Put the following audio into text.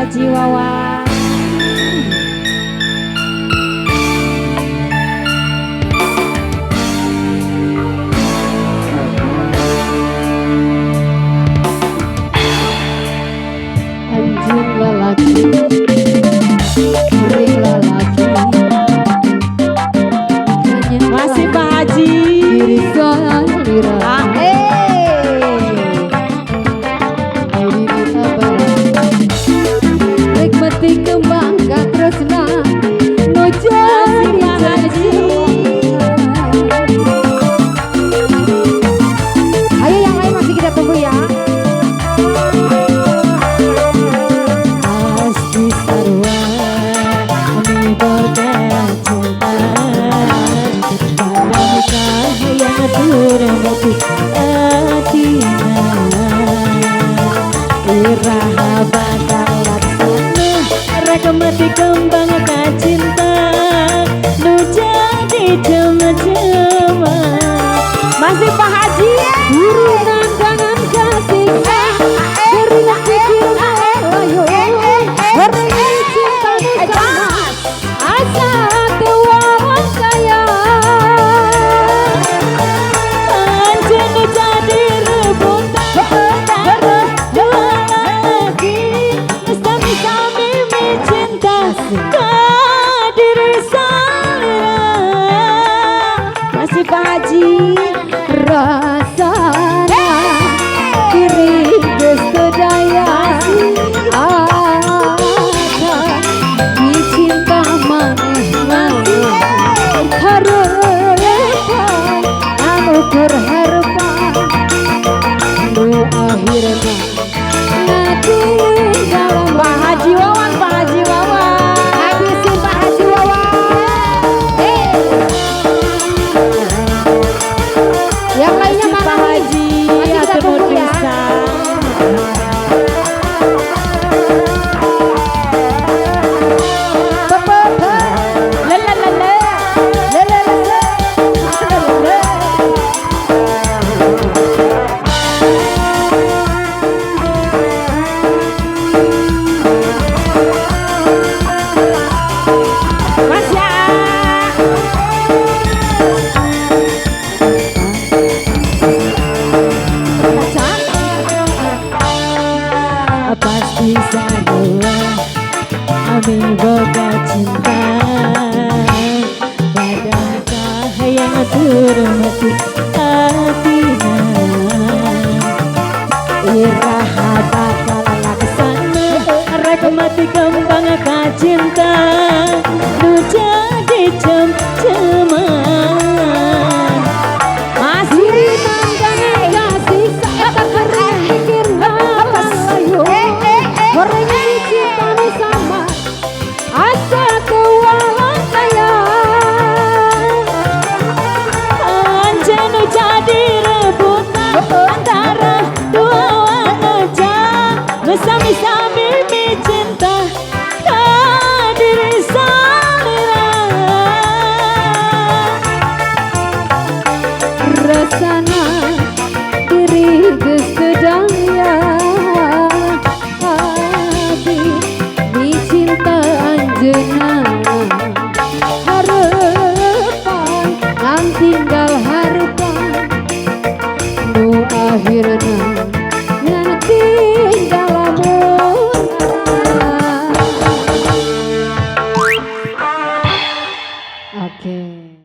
Haji Wawan. Anjing lelaki, kering lelaki, Masih Pak Haji. diri salira. Nikmati kembang gak tresna no jadi janji. Ayo yang lain masih kita tunggu ya. Pasti sarwa kami bercinta pada nikah yang termati atina iraha bakal laksana reka mati kembang cinta nu jadi cema-cema. Masih Pak Haji Urunan jangan kasih berilah pikir ayo beri cintamu sama asa tewawan saya. anjing jadi rebutan berdua lagi sami-sami cinta ke diri salira. Masih Pak Haji Rasana diri geus teu daya akan dicinta maneh harapan anu berharapan nu akhirna natinggalan. Pak Haji Wawan, Pak Haji Wawan. Habisin Pak Haji Wawan. Yang lainnya Pak mana nih? Haji Masih kita atur tunggu ya. bisa. Mas ya. Pasti sarua kami boga cinta pada nikah yang termati atina iraha bakal laksana reka mati kembang cinta nu jadi cem-ceman. Masih Kasih saeta keren pikir ayo beri cintamu sama asa kewalan saya. anjing jadi rebutan antara dua wajah bersami-sami cinta ke diri salira. Rasana diri geus teu daya hati dicinta anjeunna harapan nan tinggal harapan nu akhirna